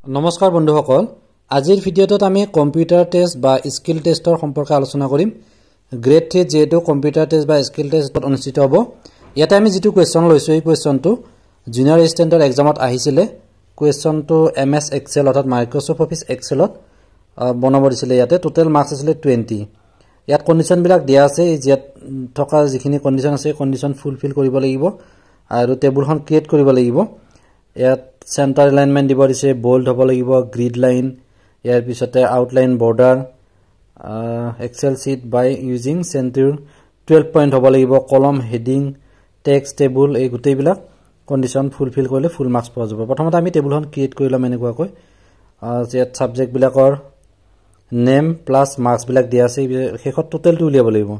নমস্কাৰ বন্ধুসকল আজিৰ ভিডিঅ'টোত আমি কম্পিউটাৰ টেষ্ট বা স্কিল টেষ্টৰ সম্পৰ্কে আলোচনা কৰিম গ্ৰেড 3 যেটো কম্পিউটাৰ টেষ্ট বা স্কিল টেষ্ট অনুষ্ঠিত হ'ব ইয়াতে আমি যেটো কোৱেশ্চন লৈছো এই কোৱেশ্চনটো জুনিয়ৰ এসিস্ট্যান্টৰ এক্সামত আহিছিলে কোৱেশ্চনটো এমএছ এক্সেল অৰ্থাৎ মাইক্ৰসফট অফিস এক্সেলত বনাব দিছিলে ইয়াতে টোটাল মাৰ্কস আছিল 20 ইয়াত কন্ডিশন বিলাক দিয়া আছে যে থকা যিখিনি কন্ডিশন আছে কন্ডিশন ফুলফিল কৰিব লাগিব আৰু টেবুলখন ক্ৰিয়েট কৰিব লাগিব ইয়াত center alignment দিব দিছে bold হ'ব লাগিব grid line ইয়াৰ পিছতে outline border excel sheet by using center 12 point হ'ব লাগিব column heading text table এই গুটেই বিলাক condition fulfill কৰিলে full marks পোৱা যাব প্ৰথমতে আমি টেবুলখন ক্ৰিয়েট কৰিলাম এনেকুৱা কৈ ইয়াত সাবজেক্ট বিলাকৰ name plus marks বিলাক দিয়া আছে শেষত টোটাল টো উলিয়াব লাগিব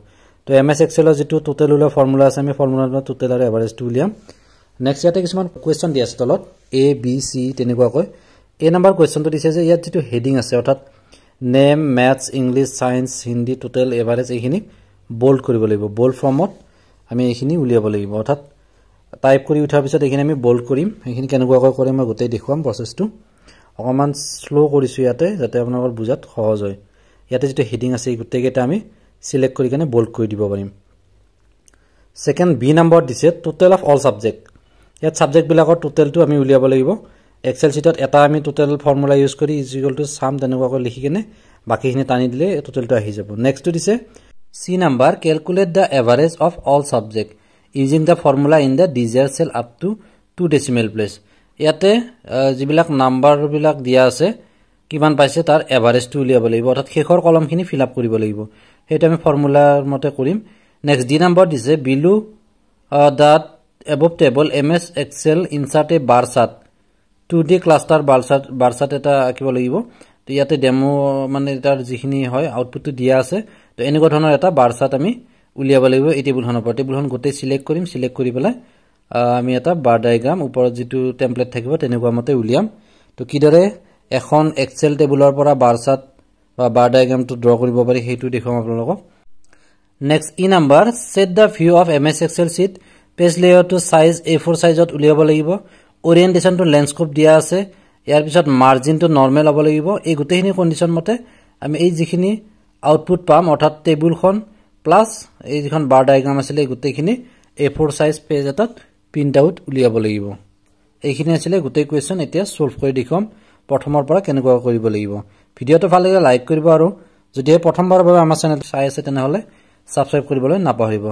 তো এমএছ এক্সেলৰ যেটো টোটাল উলিয়া ফৰ্মুলা আছে আমি ফৰ্মুলাটো টোটাল আৰু এভাৰেজ টো উলিয়াম নেক্সট ইয়াতে কিছুমান কোৱেশ্চন দিয়া আছে তলত A B C তেনেকুৱা কয় এ নাম্বাৰ কোৱেশ্চনটো দিছে যে ইয়াত যেটো হেডিং আছে অৰ্থাৎ name maths English science Hindi total average এইখিনি বোল্ড কৰিব লাগিব বোল্ড ফৰ্মত আমি এইখিনি উলিয়াব লাগিব অৰ্থাৎ টাইপ কৰি উঠাৰ পিছত এইখিনি আমি বোল্ড কৰিম এইখিনি কেনেকুৱা কৰিম মই গোটেই দেখুৱাম প্ৰসেসটো অকমান স্লো কৰিছো ইয়াতে যাতে আপোনালোকৰ বুজাত সহজ হয় ইয়াতে যেটো হেডিং আছে এই গোটেইকেটা আমি সিলেক্ট কৰি কেনে বোল্ড কৰি দিব পাৰিম সেকেন্ড বি নম্বৰ দিছে টোটাল অফ অল সাবজেক্ট ইয়াত সাবজেক্ট বিলাকৰ টোটালটো আমি উলিয়াব লাগিব এক্সেল শীটত এটা আমি টোটাল ফৰ্মুলা ইউজ কৰি ইজ ইকুয়াল টু সাম তেনেকুৱা কৰি লিখি কেনে বাকিখিনি টানি দিলে টোটালটো আহি যাব নেক্সট দিছে সি number calculate the average of all subject using the formula in the desired cell up to 2 decimal place ইয়াতে যিবিলাক নাম্বাৰ বিলাক দিয়া আছে কিমান পাইছে তাৰ এভাৰেজটো উলিয়াব লাগিব অৰ্থাৎ শেষৰ কলমখিনি ফিল আপ কৰিব লাগিব হেটো আমি ফৰ্মুলাৰ মতে কৰিম নেক্সট ডি নাম্বাৰ দিছে বিলো that above table ms excel insert a bar chart 2d cluster bar chart এটা আকিব লাগিব তো ইয়াতে ডেমো মানে তাৰ যিখিনি হয় আউটপুটটো দিয়া আছে তো এনেকুৱা ধৰণৰ এটা বাৰ চাৰ্ট আমি উলিয়াব লাগিব এই টেবুলখনৰ পৰা টেবুলখন গোটেই সিলেক্ট কৰিম সিলেক্ট কৰি পেলাই আমি এটা বাৰ ডায়াগ্ৰাম ওপৰত যেটো টেমপ্লেট থাকিব তেনেকুৱা মতে উলিয়াম তো কিদৰে এখন এক্সেল টেবুলৰ পৰা বাৰ চাৰ্ট বা বাৰ ডায়াগ্ৰামটো ড্ৰ কৰিব পাৰি হেতু দেখুৱাম আপোনালোকক নেক্সট ই number set the view of ms excel sheet page layout to size A4 সাইজত উলিয়াব লাগিব ওৰিয়েন্টেশন টু ল্যান্ডস্কেপ দিয়া আছে ইয়াৰ পিছত মাৰ্জিন টু নরমাল হ'ব লাগিব এই গুটেখিনি কন্ডিশন মতে আমি এই যিখিনি আউটপুট পাম অৰ্থাৎ টেবুলখন প্লাস এই যিখন বাৰ ডায়াগ্ৰাম আছিল এই গুটেখিনি A4 সাইজ পেজ এটাত প্ৰিন্ট আউট উলিয়াব লাগিব এইখিনি আছিল গুটেই কোৱেশ্চন এতিয়া সলভ কৰি দেখুৱাম প্ৰথমৰ পৰা কেনেকুৱা কৰিব লাগিব ভিডিওটো ভাল লাগিলে লাইক কৰিব আৰু যদি প্ৰথমবাৰৰ বাবে আমাৰ চেনেল চাই আছে তেনেহলে সাবস্ক্ৰাইব কৰিবলৈ নাপাহৰিব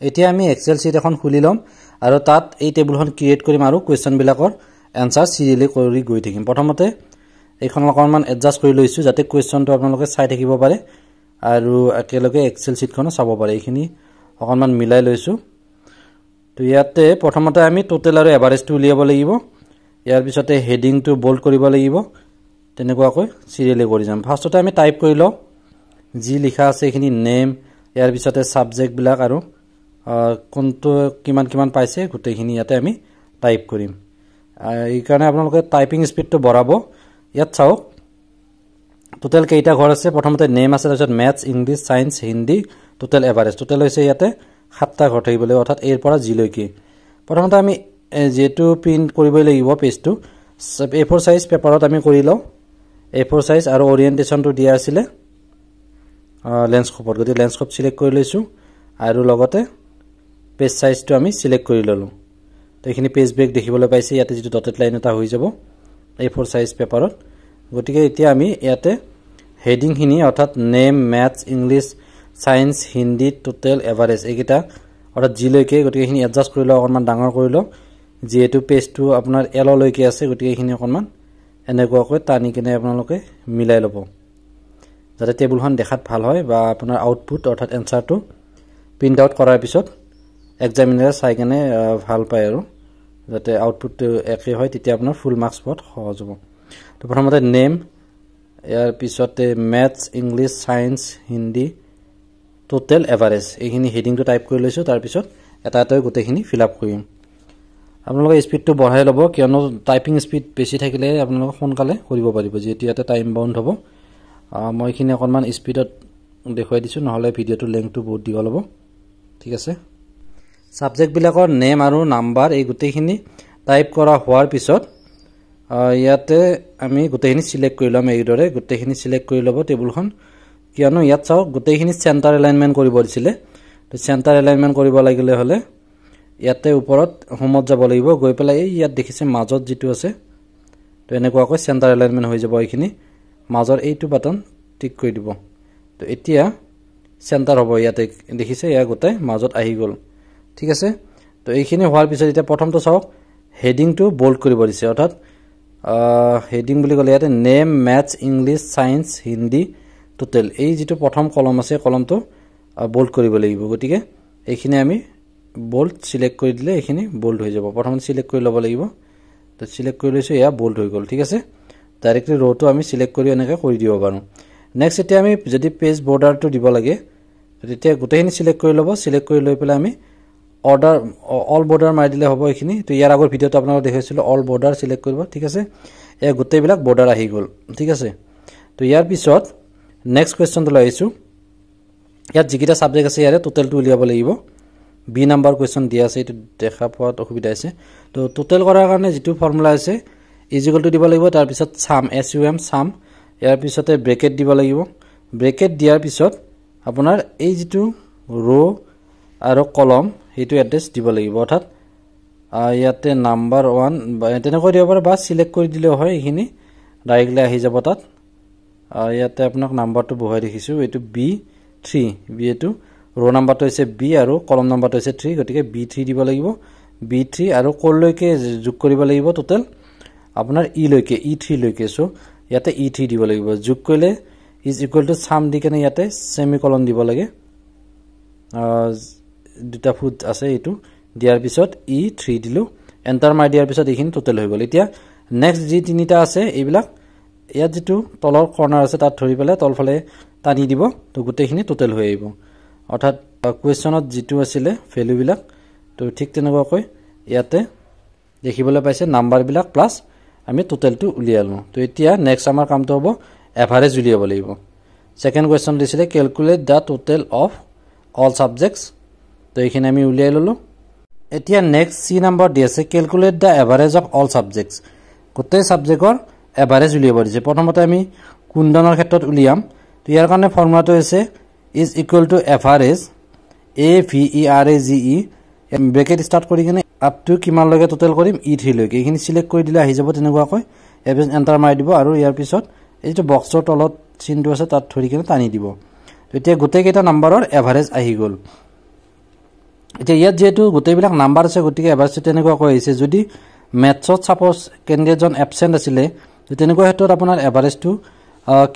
এতিয়া আমি এক্সেল শীট এখন খুলি লম আৰু তাত এই টেবুলখন ক্ৰিয়েট কৰিম আৰু কোৱেশ্চন বিলাকৰ আনসাৰ সিৰিয়ালি কৰি গৈ থাকিম প্ৰথমতে এইখন অকমান এডজাস্ট কৰি লৈছো যাতে কোৱেশ্চনটো আপোনালোকে চাই থাকিব পাৰে আৰু একেলগে এক্সেল শীটখনো চাব পাৰে এইখিনি অকমান মিলাই লৈছো তো ইয়াতে প্ৰথমতে আমি টোটাল আৰু এভাৰেজটো উলিয়াব লাগিব ইয়াৰ পিছতে হেডিংটো বোল্ড কৰিব লাগিব তেনেকুৱাকৈ সিৰিয়ালি কৰি যাম ফাৰ্ষ্টতে আমি টাইপ কৰি লও যি লিখা আছে এইখিনি নেম ইয়াৰ পিছতে সাবজেক্ট বিলাক আৰু কোনটো কিমান পাইছে গুটেখিনি ইয়াতে আমি টাইপ কৰিম এই কাৰণে আপোনালোকে টাইপিং স্পিডটো বঢ়াব ইয়াত চাও টোটাল কেইটা ঘৰ আছে প্ৰথমতে নেম আছে তাৰপিছত maths English science Hindi total average total হৈছে ইয়াতে 7টা ঘৰ থাকিবলৈ অৰ্থাৎ এৰ পৰা জি লৈকে প্ৰথমতে আমি যেটো প্ৰিন্ট কৰিব লাগিব পেজটো A4 সাইজ পেপাৰত আমি কৰি লও A4 সাইজ আৰু ওৰিয়েন্টেশনটো দিয়া আছিল ল্যান্ডস্কেপত গতি ল্যান্ডস্কেপ সিলেক্ট কৰি লৈছো আৰু লগতে পেজ সাইজটো আমি সিলেক্ট কৰি ললো তো এখিনি পেজ ব্ৰেক দেখিবলৈ পাইছে ইয়াতে যেটো ডটেড লাইন এটা হৈ যাব A4 সাইজ পেপাৰত গতিকে এতিয়া আমি ইয়াতে হেডিং খিনি অৰ্থাৎ name maths English science Hindi total average এইকেইটা অৰ্থাৎ জি লৈকে গতিকে এখিনি এডজাস্ট কৰি লও অকমান ডাঙৰ কৰি লও যেটো পেজটো আপোনাৰ এল লৈকে আছে গতিকে এখিনি অকমান এনেকুৱাকৈ টানি কিনে আপোনালোকে মিলাই ল'ব যাতে টেবুলখন দেখাত ভাল হয় বা আপোনাৰ আউটপুট অৰ্থাৎ আনসাৰটো প্ৰিন্ট আউট কৰাৰ পিছত এক্সামিনাৰে চাই কেনে ভাল পায় আৰু যাতে আউটপুটটো একে হয় তেতিয়া আপোনাৰ ফুল মাৰ্কস পোৱাত সহজ হ'ব তো প্ৰথমতে নেম ইয়াৰ পিছতে maths English science Hindi total average এইখিনি হেডিংটো টাইপ কৰি লৈছো তাৰ পিছত এটা এটা গুটেখিনি ফিল আপ কৰিম আপোনালোকে স্পিডটো বঢ়াই ল'ব কিয়নো টাইপিং স্পিড বেছি থাকিলে আপোনালোকে সোনকালে কৰিব পাৰিব যেতি এটা টাইম বাউন্ড হ'ব মই এইখিনি অকমান স্পিডত দেখুৱাই দিছো নহলে ভিডিওটো লেংথটো বহুত দীঘল হ'ব ঠিক আছে সাবজেক্ট বিলাকৰ নেম আৰু নাম্বাৰ এই গুটেখিনি টাইপ কৰা হোৱাৰ পিছত ইয়াতে আমি গোটেইখিনি সিলেক্ট কৰি লম এইদৰে গোটেইখিনি সিলেক্ট কৰি লব টেবুলখন কিয়নো ইয়াত চাওক গোটেইখিনি সেন্টাৰ এলাইনমেন্ট কৰিব দিছিলে তো সেন্টাৰ এলাইনমেন্ট কৰিব লাগিলে হলে ইয়াতে ওপৰত হোমত যাব লাগিব গৈ পেলাই ইয়াত দেখিছে মাজত যেটো আছে তো এনেকুৱাকৈ সেন্টাৰ এলাইনমেন্ট হৈ যাব এইখিনি মাজৰ এইটো বাটন টিক কৰি দিব তো এতিয়া সেন্টাৰ হ'ব ইয়াতে দেখিছে ইয়া গোটেই মাজত আহি গল ঠিক আছে তো এইখিনি হোৱাৰ পিছত এতিয়া প্ৰথমটো চাওক হেডিং টু বোল্ড কৰিব দিছে অৰ্থাৎ হেডিং বুলি ক'লে ইয়াতে name maths English science Hindi total এই যেটো প্ৰথম কলম আছে কলমটো বোল্ড কৰিব লাগিব গতিকে এইখিনি আমি বোল্ড সিলেক্ট কৰি দিলে এইখিনি বোল্ড হৈ যাব প্ৰথমতে সিলেক্ট কৰি ল'ব লাগিব তো সিলেক্ট কৰি লৈছো ইয়া বোল্ড হৈ গল ঠিক আছে ডাইৰেক্টলি ৰটো আমি সিলেক্ট কৰি এনেকৈ কৰি দিব পাৰো নেক্সট এতিয়া আমি যদি পেজ বৰ্ডাৰটো দিব লাগে তেতিয়া গোটেইখিনি সিলেক্ট কৰি ল'ব সিলেক্ট কৰি লৈ পেলাই আমি অৰ্ডাৰ অল বৰ্ডাৰ মাৰি দিলে হ'ব এইখিনি তো ইয়াৰ আগৰ ভিডিওটো আপোনালোকক দেখাইছিলো অল বৰ্ডাৰ সিলেক্ট কৰিব ঠিক আছে এই গোটেইবিলাক বৰ্ডাৰ আহি গল ঠিক আছে তো ইয়াৰ পিছত নেক্সট কোৱেশ্চনটো লাইছো ইয়াত যিকিটা সাবজেক্ট আছে ইয়াৰে টোটালটো উলিয়াব লাগিব বি নাম্বাৰ কোৱেশ্চন দিয়া আছে এটো দেখা পোৱাত অসুবিধা আছে তো টোটাল কৰাৰ কাৰণে যেটো ফৰ্মুলা আছে ইকুৱেল টু দিব লাগিব তাৰ পিছত সাম SUM সাম ইয়াৰ পিছতে ব্ৰেকেট দিব লাগিব ব্ৰেকেট দিয়াৰ পিছত আপোনাৰ এই যেটো ৰো আৰু কলম হেতু এড্ৰেছ দিব লাগিব অৰ্থাৎ ইয়াতে নাম্বাৰ 1 তেনেকৈ দিব পাৰে বা সিলেক্ট কৰি দিলে হয় এইখিনি ডাইৰেক্টলি আহি যাব তাত ইয়াতে আপোনাক নাম্বাৰটো বহাই দেখিছো এটো B3 এটো ৰো নাম্বাৰটো হৈছে B আৰু কলম নাম্বাৰটো হৈছে 3 গতিকে B3 দিব লাগিব B3 আৰু কলৈকে যোগ কৰিব লাগিব টোটাল আপোনাৰ E লৈকে E3 লৈকে সো ইয়াতে E3 দিব লাগিব যোগ কৰিলে ইজ ইকুৱেল টু সাম দি কেনে ইয়াতে সেমিকলন দিব লাগে দুটা ফুট আছে এটো দিয়াৰ পিছত E3 দিলো এন্টাৰ মাৰি দিয়াৰ পিছত এইখিনি টোটাল হৈ গল এতিয়া নেক্সট যি তিনিটা আছে এইবিলাক ইয়াত যেটো তলৰ কৰ্নাৰ আছে তাত ধৰি পেলাই তলফালে টানি দিব তো গোটেইখিনি টোটাল হৈ আহিব অৰ্থাৎ কোৱেশ্চনত যেটো আছিল ভ্যালু বিলাক তো ঠিক তেনেকুৱাকৈ ইয়াতে দেখিবলৈ পাইছে নাম্বাৰ বিলাক প্লাস আমি টোটালটো উলিয়ালো তো এতিয়া নেক্সট আমাৰ কামটো হ'ব এভাৰেজ উলিয়াব লাগিব সেকেন্ড কোৱেশ্চন দিছিলে calculate the total of all subjects তো এইখিনি আমি উলিয়াই ললো এতিয়া নেক্সট সি নাম্বাৰ দি আছে calculate the average of all subjects গোটেই সাবজেক্টৰ এভাৰেজ উলিয়াব দিছে প্ৰথমতে আমি কুণ্ডনৰ ক্ষেত্ৰত উলিয়াম তো ইয়াৰ কাৰণে ফৰ্মুলাটো আছে is equal to average AVERAGE bracket start কৰি কিনে আপ টু কিমান লগে টোটাল কৰিম E3 লৈকে এইখিনি সিলেক্ট কৰি দিলে আহি যাব তেনেকুৱাকৈ এভাৰেজ এন্টাৰ মাৰি দিব আৰু ইয়াৰ পিছত এইটো বক্সৰ তলত চিনটো আছে তাত ধৰি কিনে টানি দিব এতিয়া গোটেই কেইটা নাম্বাৰৰ এভাৰেজ আহি গল এতিয়া ইয়াত যেটো গোটেইবিলাক নাম্বাৰ আছে গতিকে এভাৰেজটো তেনেকুৱাকৈ আহিছে যদি ম্যাথছত সাপোজ ক্যান্ডিডেটজন এবসেন্ট আছিল তেনেকুৱা ক্ষেত্ৰত আপোনাৰ এভাৰেজটো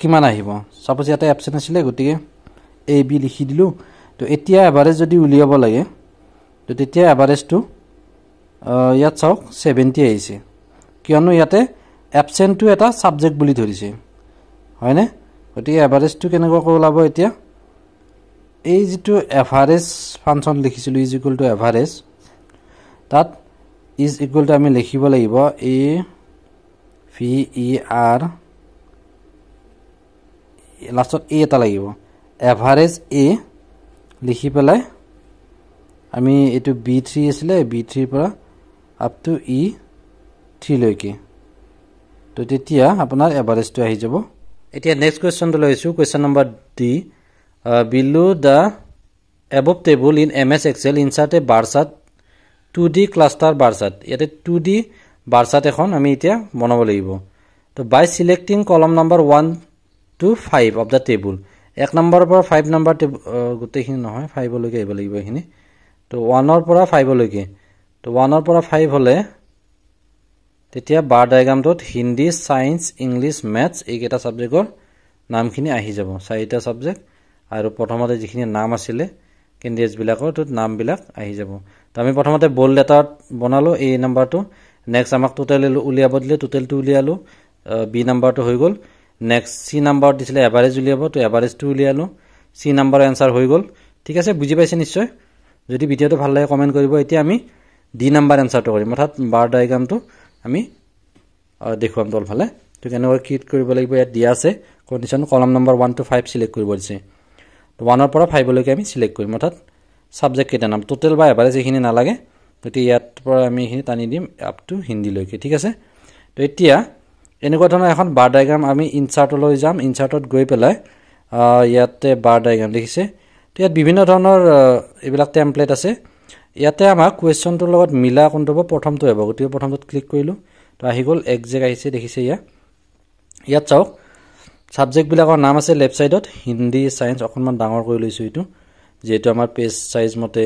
কিমান আহিব সাপোজ ইয়াতে এবসেন্ট আছিল গতিকে AB লিখি দিলো তো এতিয়া এভাৰেজ যদি উলিয়াব লাগে তো তেতিয়া এভাৰেজটো ইয়াত চাওক 70 আহিছে কিয়নো ইয়াতে এবসেন্টটো এটা সাবজেক্ট বুলি ধৰিছে হয়নে গতিকে এভাৰেজটো কেনেকৈ ওলাব এতিয়া এই যেটো এভাৰেজ ফাংচন লিখিছিলো ইজ ইকুৱেল টু এভাৰেজ তাত ইজ ইকুৱেল টু আমি লিখিব লাগিব AVER লাষ্টত A এটা লাগিব এভাৰেজ A লিখি পেলাই আমি এটো B3 আছিল B3 পৰা আপ টু E3 লৈকে তো তেতিয়া আপোনাৰ এভাৰেজটো আহি যাব এতিয়া নেক্সট কোৱেশ্চনটো লৈছো question number D below the above table in MS Excel insert a bar chart 2D cluster bar chart ইয়াতে 2D bar chart এখন আমি এতিয়া বনাব লাগিব তো by selecting column number 1 to 5 of the table এক নম্বৰৰ পৰা 5 নম্বৰ গোটেইখিনি নহয় 5 লৈকে আহিব লাগিব এইখিনি তো 1 ৰ পৰা 5 লৈকে তো 1 ৰ পৰা 5 হলে তেতিয়া বাৰ ডায়াগ্ৰামটোত হিন্দি সায়েন্স ইংলিশ ম্যাথছ এইকেইটা সাবজেক্টৰ নামখিনি আহি যাব চাৰিটা সাবজেক্ট আৰু প্ৰথমতে যিখিনি নাম আছিল ক্যান্ডিডেটস বিলাকৰ তো নামবিলাক আহি যাব তো আমি প্ৰথমতে বোল্ড লেটাৰত বনালো এই নাম্বাৰটো নেক্সট আমাক টোটাল উলিয়াব দিলে টোটালটো উলিয়ালো বি নাম্বাৰটো হৈ গল নেক্সট সি নাম্বাৰ দিছিলে এভাৰেজ উলিয়াব তো এভাৰেজটো উলিয়ালো সি নাম্বাৰ আনসাৰ হৈ গল ঠিক আছে বুজি পাইছে নিশ্চয় যদি ভিডিওটো ভাল লাগে কমেন্ট কৰিব এতিয়া আমি ডি নাম্বাৰ আনসাৰটো কৰিম অৰ্থাৎ বাৰ ডায়াগ্ৰামটো আমি দেখুৱাম তলফালে তো কেনেকৈ ক্ৰিয়েট কৰিব লাগিব ইয়াত দিয়া আছে condition column number 1 to 5 select কৰিব দিছে তো 1 ৰ পৰা 5 লৈকে আমি সিলেক্ট কৰিম অৰ্থাৎ সাবজেক্ট কেইটা নাম টোটাল বা এভাৰেজ এইখিনি নালাগে গতি ইয়াত পৰা আমি এইখিনি টানি দিম আপ টু হিন্দি লৈকে ঠিক আছে তো এতিয়া এনেকুৱা ধৰণৰ এখন বাৰ ডায়াগ্ৰাম আমি ইনচাৰ্টলৈ যাম ইনচাৰ্টত গৈ পেলাই ইয়াতে বাৰ ডায়াগ্ৰাম দেখিছে তো ইয়াত বিভিন্ন ধৰণৰ এইবিলাক টেমপ্লেট আছে ইয়াতে আমাক কোৱেশ্চনটোৰ লগত মিলা কোনটো হ'ব প্ৰথমটো হ'ব গতিকে প্ৰথমটোত ক্লিক কৰিলোঁ তো আহি গ'ল একজেক্ট আহিছে দেখিছে ইয়াত চাওক সাবজেক্টবিলাকৰ নাম আছে লেফ্ট সাইডত হিন্দী সায়েন্স অকণমান ডাঙৰ কৰি লৈছো এইটো যেটো আমাৰ পেজ সাইজ মতে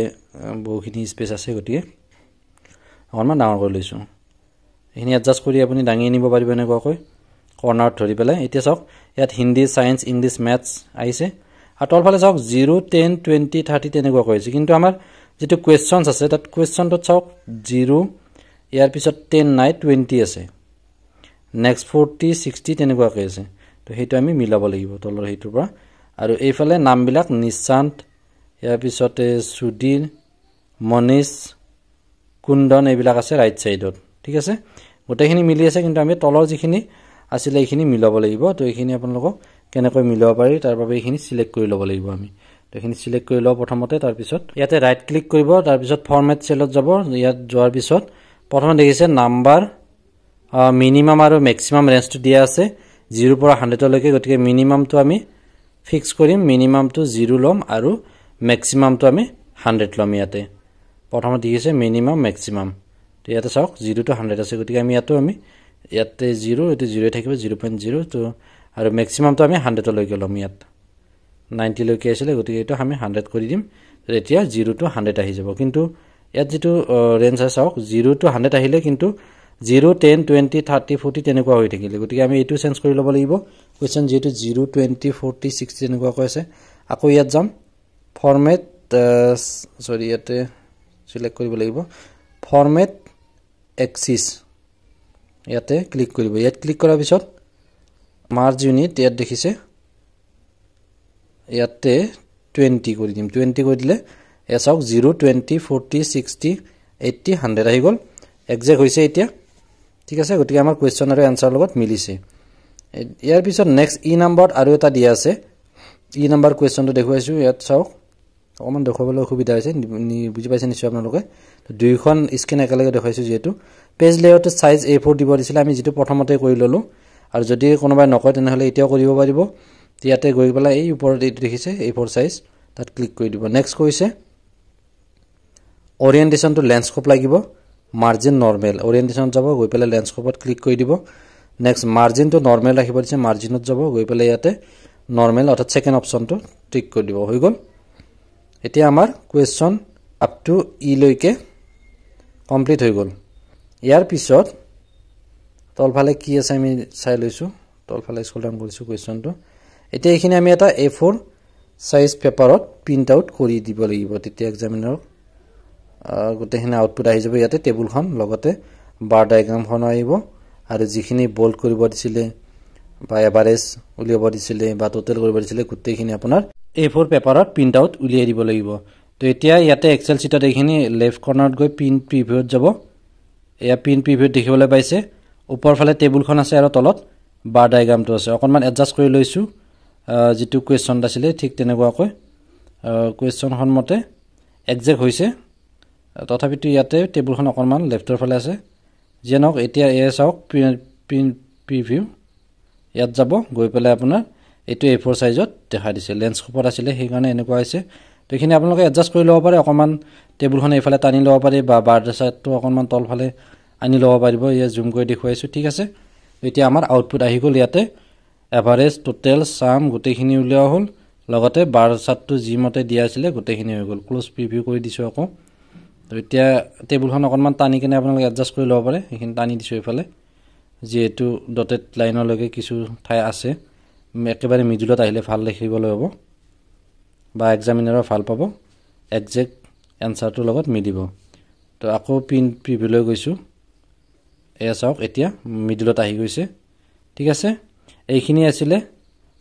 বহুখিনি স্পেচ আছে গতিকে অকণমান ডাঙৰ কৰি লৈছো এখিনি এডজাস্ট কৰি আপুনি ডাঙি নিব পাৰিব এনেকুৱাকৈ কৰ্নাৰত ধৰি পেলাই এতিয়া চাওক ইয়াত হিন্দী সায়েন্স ইংলিশ ম্যাথছ আহিছে আৰু তলফালে চাওক 0 10 20 30 তেনেকুৱা কৈছে কিন্তু আমাৰ যেটো কোৱেশ্চনছ আছে তাত কোৱেশ্চনটোত চাওক 0 ইয়াৰ পিছত 10 নাই 20 আছে নেক্সট 40 60 তেনেকুৱা কৈছে তো হেতু আমি মিলাব লাগিব তলৰ হেতুৰ পৰা আৰু এইফালে নামবিলাক নিশান্ত ইয়াৰ পিছতে সুধীৰ মনীষ কুন্দন এইবিলাক আছে ৰাইট সাইডত ঠিক আছে গোটেইখিনি মিলি আছে কিন্তু আমি তলৰ যিখিনি আছিল এইখিনি মিলাব লাগিব তো এইখিনি আপোনালোকক কেনেকৈ মিলাব পাৰি তাৰ বাবে এইখিনি সিলেক্ট কৰি ল'ব লাগিব আমি তো এইখিনি সিলেক্ট কৰি লও প্ৰথমতে তাৰ পিছত ইয়াতে ৰাইট ক্লিক কৰিব তাৰ পিছত ফৰমেট সেলত যাব ইয়াত যোৱাৰ পিছত প্ৰথমে দেখিছে নাম্বাৰ মিনিমাম আৰু ম্যাক্সিমাম ৰেঞ্জটো দিয়া আছে 0 পৰা 100 লৈকে গতিকে মিনিমামটো আমি ফিক্স কৰিম মিনিমামটো 0 লম আৰু ম্যাক্সিমামটো আমি 100 লম ইয়াতে প্ৰথমতে দেখিছে মিনিমাম ম্যাক্সিমাম তো ইয়াতে চাওক 0 to 100 আছে গতিকে আমি ইয়াতে 0 এটো 0 থাকিব 0.0 তো আৰু ম্যাক্সিমামটো আমি 100 লৈকে লম ইয়াত 90 লৈকে আছিল গতিকে এটো আমি 100 কৰি দিম এতিয়া 0 to 100 আহি যাব কিন্তু ইয়াত যেটো ৰেঞ্জ আছে চাওক 0 to 100 আহিলে কিন্তু 0 10 20 30 40 তেনেকুৱা হৈ থাকিলে গতিকে আমি এটো চেঞ্জ কৰি ল'ব লাগিব কোৱেশ্চন যেটো 0 20 40 60 তেনেকুৱা কৈছে আকৌ ইয়াত যাম ফৰমেট সৰি ইয়াতে সিলেক্ট কৰিব লাগিব ফৰমেট এক্সিস ইয়াতে ক্লিক কৰিব ইয়াত ক্লিক কৰাৰ পিছত মাৰ্জ ইউনিট ইয়াত দেখিছে ইয়াতে 20 কৰি দিম 20 কৰি দিলে এছক 0 20 40 60 80 100 আহি গল এক্সাক্ট হৈছে এতিয়া ঠিক আছে গতিকে আমাৰ কোৱেশ্চন আৰু আনসাৰ লগত মিলিছে ইয়াৰ পিছত নেক্সট ই নম্বৰ আৰু এটা দিয়া আছে ই নম্বৰ কোৱেশ্চনটো দেখুৱাইছো ইয়াত চাওক অকমান দেখাবলৈ সুবিধা হৈছে বুজি পাইছে নিশ্চয় আপোনালোকে তো দুইখন স্ক্ৰিন একেলগে দেখাইছো যেটো পেজ লেআউট সাইজ A4 দিব দিছিল আমি যেটো প্ৰথমতে কৰি ললো আৰু যদি কোনোবাই নকয় তেনেহলে এতিয়াও কৰিব পাৰিব ইয়াতে গৈ পেলাই এই ওপৰত এইটো দেখিছে A4 সাইজ তাত ক্লিক কৰি দিব নেক্সট কৈছে ওৰিয়েন্টেশন টু ল্যান্ডস্কেপ লাগিব মাৰ্জিন নৰমাল ওৰিয়েন্টেশন যাব গৈ পেলাই ল্যান্ডস্কেপত ক্লিক কৰি দিব নেক্সট মাৰ্জিন টু নৰমাল ৰাখিব দিছে মাৰ্জিনত যাব গৈ পেলাই ইয়াতে নৰমাল অৰ্থাৎ সেকেন্ড অপচনটো টিক কৰি দিব হৈ গল এতিয়া আমাৰ কোৱেশ্চন আপ টু ই লৈকে কমপ্লিট হৈ গল ইয়াৰ পিছত তলফালে কি আছে আমি চাই লৈছো তলফালে স্ক্ৰল ডাউন কৰিছো কোৱেশ্চনটো এতিয়া এইখিনি আমি এটা A4 সাইজ পেপাৰত প্ৰিন্ট আউট কৰি দিব লাগিব তেতিয়া এক্সামিনাৰক গোটেইখিনি আউটপুট আহি যাব ইয়াতে টেবুলখন লগতে বাৰ ডায়াগ্ৰামখন আহিব আৰু যিখিনি বোল্ড কৰিব দিছিলে বা এভাৰেজ উলিয়াব দিছিলে বা টোটাল কৰিব দিছিলে গোটেইখিনি আপোনাৰ A4 পেপাৰত প্ৰিন্ট আউট উলিয়াই দিব লাগিব তো এতিয়া ইয়াতে এক্সেল শীটত এইখিনি লেফট কৰ্নাৰত গৈ প্ৰিন্ট প্ৰিভিউত যাব এয়া প্ৰিন্ট প্ৰিভিউত দেখিবলৈ পাইছে ওপৰ ফালে টেবুলখন আছে আৰু তলত বাৰ ডায়াগ্ৰামটো আছে অকনমান এডজাস্ট কৰি লৈছো যেটো কোৱেশ্চন আছিল ঠিক তেনেকুৱাকৈ কোৱেশ্চনখন মতে এক্সাক্ট হৈছে তথাপিতো ইয়াতে টেবুলখন অকনমান লেফটৰ ফালে আছে যেনক এতিয়া এয়া চাওক প্ৰিন্ট প্ৰিভিউ ইয়াত যাব গৈ পেলাই আপোনাৰ এটো A4 সাইজত দেখা দিছে ল্যান্ডস্কেপত আছিল সেই কাৰণে এনেকুৱা হৈছে তো এখিনি আপোনালোকে এডজাস্ট কৰি ল'ব পাৰে অকনমান টেবুলখন এইফালে টানি ল'ব পাৰে বা বাৰ চাইডটো অকনমান তলফালে আনি ল'ব পাৰিব ইয়া জুম কৰি দেখুৱাইছো ঠিক আছে এতিয়া আমাৰ আউটপুট আহি গল ইয়াতে এভাৰেজ টোটাল সাম গোটেইখিনি উলিয়া হল লগতে বাৰ চাইডটো যি মতে দিয়া আছিল গোটেইখিনি হৈ গল ক্লোজ প্ৰিভিউ কৰি দিছো আকৌ তো এতিয়া টেবুলখন অকনমান টানি কিনে আপোনালোকে এডজাস্ট কৰি ল'ব পাৰে এইখিনি টানি দিছো এইফালে যেটো ডটেড লাইনলৈকে কিছু ঠাই আছে একেবাৰে মিডলত আহিলে ভাল লিখিবলৈ হ'ব বা এক্সামিনাৰৰ ভাল পাব এক্সাক্ট আনসাৰটোৰ লগত মিলিব তো আকৌ প্ৰিন্ট প্ৰিভিউ লৈ গৈছো এয়া চাওক এতিয়া মিডলত আহি গৈছে ঠিক আছে এইখিনি আছিল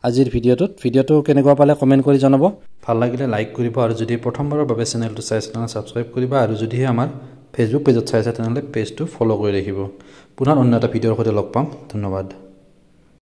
আজিৰ ভিডিওটো কেনেকুৱা পালে কমেন্ট কৰি জনাব ভাল লাগিলে লাইক কৰিব আৰু যদি প্ৰথমবাৰৰ বাবে চেনেলটো চাইছে তেনে সাবস্ক্ৰাইব কৰিবা আৰু যদি আমাৰ ফেসবুক পেজত চাইছে তেনে পেজটো ফলো কৰি ৰাখিব পুনৰ অন্য এটা ভিডিওৰ সৈতে লগ পাম ধন্যবাদ